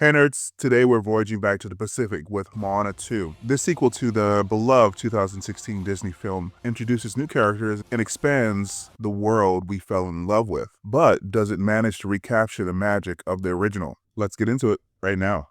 Hey nerds, today we're voyaging back to the Pacific with Moana 2. This sequel to the beloved 2016 Disney film introduces new characters and expands the world we fell in love with. But does it manage to recapture the magic of the original? Let's get into it right now.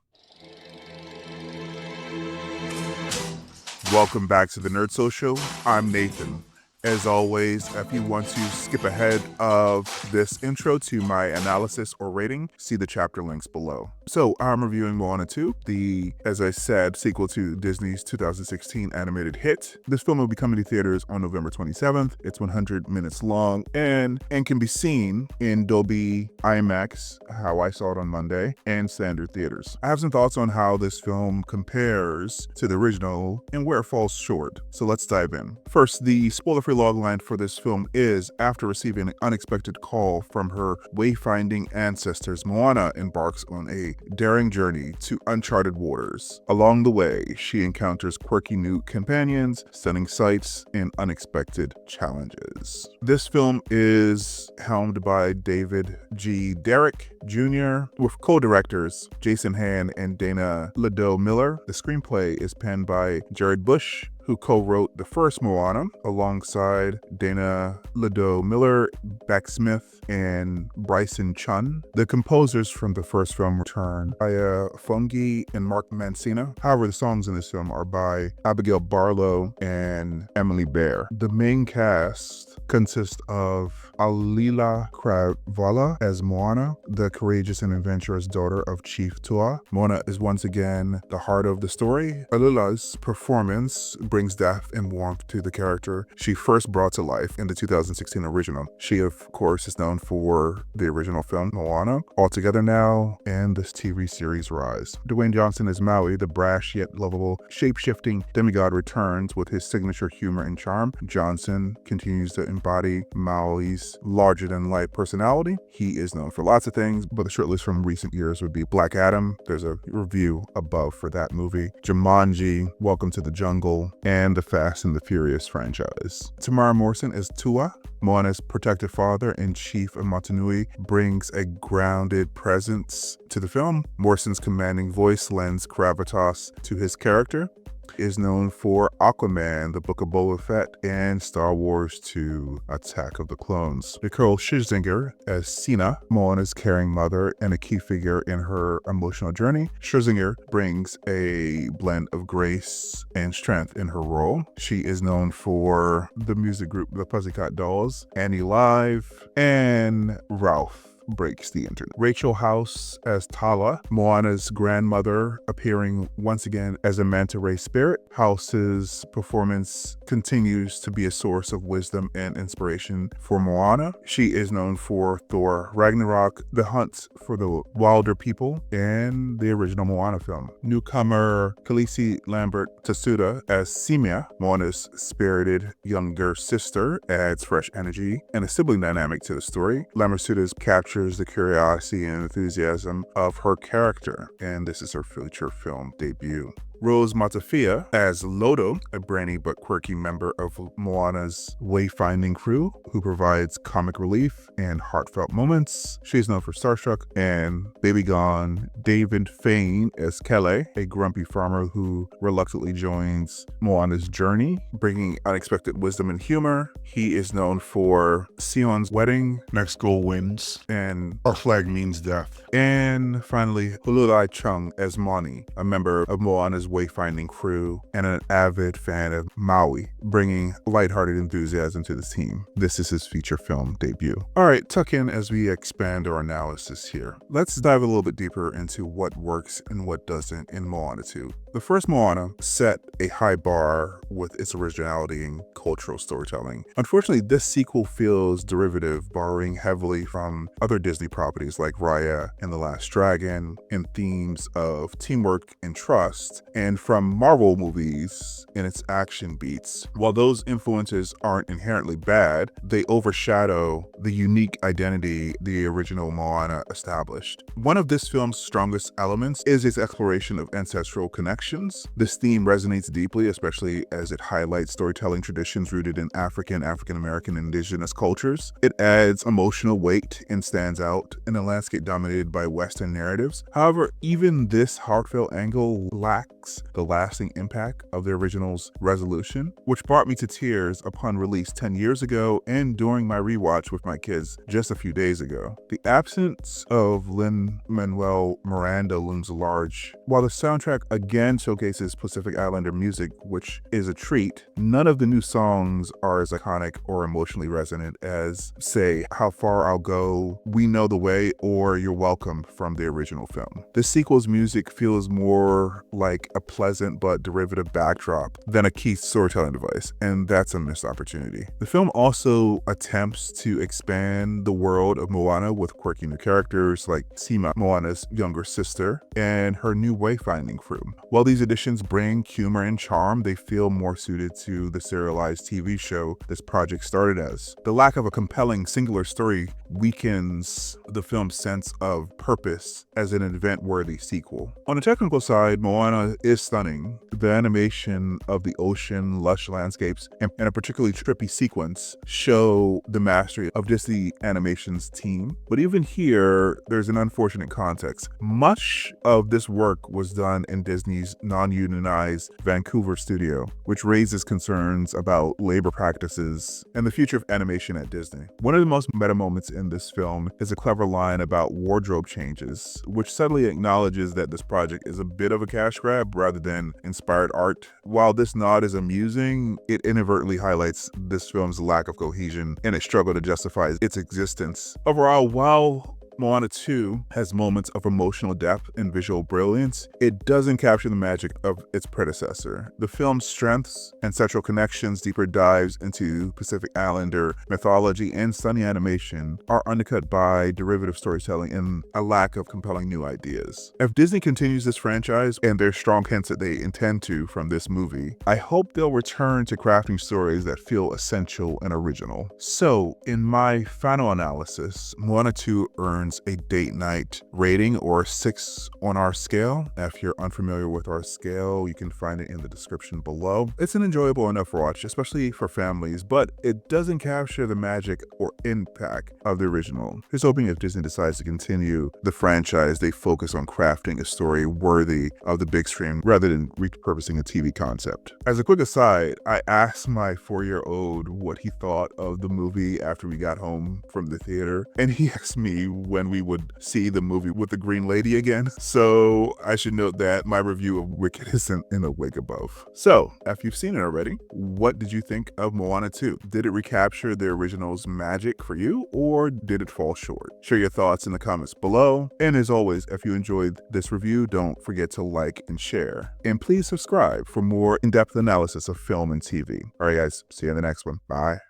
Welcome back to the Nerd Social. I'm Nathan. As always, if you want to skip ahead of this intro to my analysis or rating, see the chapter links below. So I'm reviewing Moana 2, the, as I said, sequel to Disney's 2016 animated hit. This film will be coming to theaters on November 27th. It's 100 minutes long and can be seen in Dolby IMAX, how I saw it on Monday, and standard theaters. I have some thoughts on how this film compares to the original and where it falls short. So let's dive in. First, the spoiler-free logline for this film is, after receiving an unexpected call from her wayfinding ancestors, Moana embarks on a daring journey to uncharted waters. Along the way, she encounters quirky new companions, stunning sights, and unexpected challenges. This film is helmed by David G. Derrick Jr., with co-directors Jason Han and Dana Lido-Miller. The screenplay is penned by Jared Bush, who co-wrote the first Moana alongside Dana Lido-Miller, Beck Smith, and Bryson Chun. The composers from the first film return, Aya Fungi and Mark Mancina. However, the songs in this film are by Abigail Barlow and Emily Bear. The main cast consists of Alila Kravala as Moana, the courageous and adventurous daughter of Chief Tua. Moana is once again the heart of the story. Alila's performance brings depth and warmth to the character she first brought to life in the 2016 original. She, of course, is known for the original film, Moana. Altogether now, and this TV series Rise. Dwayne Johnson as Maui, the brash yet lovable, shape-shifting demigod, returns with his signature humor and charm. Johnson continues to embody Maui's larger-than-life personality. He is known for lots of things, but the shortlist from recent years would be Black Adam. There's a review above for that movie. Jumanji, Welcome to the Jungle, and the Fast and the Furious franchise. Tamara Morrison as Tua, Moana's protective father and chief of Motunui, brings a grounded presence to the film. Morrison's commanding voice lends gravitas to his character. Is known for Aquaman, The Book of Boba Fett, and Star Wars II, Attack of the Clones. Nicole Scherzinger as Sina, Moana's caring mother and a key figure in her emotional journey. Scherzinger brings a blend of grace and strength in her role. She is known for the music group The Pussycat Dolls, Annie Live, and Ralph Breaks the Internet. Rachel House as Tala, Moana's grandmother, appearing once again as a manta ray spirit. House's performance continues to be a source of wisdom and inspiration for Moana. She is known for Thor Ragnarok, The Hunt for the Wilder People, and the original Moana film. Newcomer Khaleesi Lambert Tasuda as Simia, Moana's spirited younger sister, adds fresh energy and a sibling dynamic to the story. Lambert Tasuda's captured the curiosity and enthusiasm of her character, and this is her feature film debut. Rose Matafia as Lodo, a brainy but quirky member of Moana's wayfinding crew who provides comic relief and heartfelt moments. She's known for Starstruck and Baby Gone. David Fain as Kele, a grumpy farmer who reluctantly joins Moana's journey, bringing unexpected wisdom and humor. He is known for Sion's Wedding, Next Goal Wins, and Our Flag Means Death. And finally, Hululai Chung as Moni, a member of Moana's wayfinding crew and an avid fan of Maui, bringing lighthearted enthusiasm to the team. This is his feature film debut. Alright, tuck in as we expand our analysis here. Let's dive a little bit deeper into what works and what doesn't in Moana 2. The first Moana set a high bar with its originality and cultural storytelling. Unfortunately, this sequel feels derivative, borrowing heavily from other Disney properties like Raya and The Last Dragon, and themes of teamwork and trust, and from Marvel movies in its action beats. While those influences aren't inherently bad, they overshadow the unique identity the original Moana established. One of this film's strongest elements is its exploration of ancestral connections. This theme resonates deeply, especially as it highlights storytelling traditions rooted in African American, indigenous cultures. It adds emotional weight and stands out in a landscape dominated by Western narratives. However, even this heartfelt angle lacks the lasting impact of the original's resolution, which brought me to tears upon release 10 years ago and during my rewatch with my kids just a few days ago. The absence of Lin-Manuel Miranda looms large. While the soundtrack again showcases Pacific Islander music, which is a treat, none of the new songs are as iconic or emotionally resonant as, say, How Far I'll Go, We Know the Way, or You're Welcome from the original film. The sequel's music feels more like a pleasant but derivative backdrop than a key storytelling device, and that's a missed opportunity. The film also attempts to expand the world of Moana with quirky new characters like Sima, Moana's younger sister, and her new wayfinding crew. While these additions bring humor and charm, they feel more suited to the serialized TV show this project started as. The lack of a compelling singular story weakens the film's sense of purpose as an event-worthy sequel. On the technical side, Moana is stunning. The animation of the ocean, lush landscapes, and a particularly trippy sequence show the mastery of Disney Animation's team. But even here, there's an unfortunate context. Much of this work was done in Disney's non-unionized Vancouver studio, which raises concerns about labor practices and the future of animation at Disney. One of the most meta moments in this film is a clever line about wardrobe changes, which subtly acknowledges that this project is a bit of a cash grab rather than inspired art. While this nod is amusing, it inadvertently highlights this film's lack of cohesion and its struggle to justify its existence. Overall, while Moana 2 has moments of emotional depth and visual brilliance, it doesn't capture the magic of its predecessor. The film's strengths, ancestral connections, deeper dives into Pacific Islander mythology, and stunning animation are undercut by derivative storytelling and a lack of compelling new ideas. If Disney continues this franchise, and there's strong hints that they intend to from this movie, I hope they'll return to crafting stories that feel essential and original. So, in my final analysis, Moana 2 earns a date night rating, or 6 on our scale. If you're unfamiliar with our scale, you can find it in the description below. It's an enjoyable enough watch, especially for families, but it doesn't capture the magic or impact of the original. Just hoping if Disney decides to continue the franchise, they focus on crafting a story worthy of the big screen rather than repurposing a TV concept. As a quick aside, I asked my 4-year-old what he thought of the movie after we got home from the theater, and he asked me when we would see the movie with the green lady again. So I should note that my review of Wicked isn't in a wig above. So if you've seen it already, what did you think of Moana 2? Did it recapture the original's magic for you, or did it fall short? Share your thoughts in the comments below. And as always, if you enjoyed this review, don't forget to like and share. And please subscribe for more in-depth analysis of film and TV. All right, guys, see you in the next one. Bye.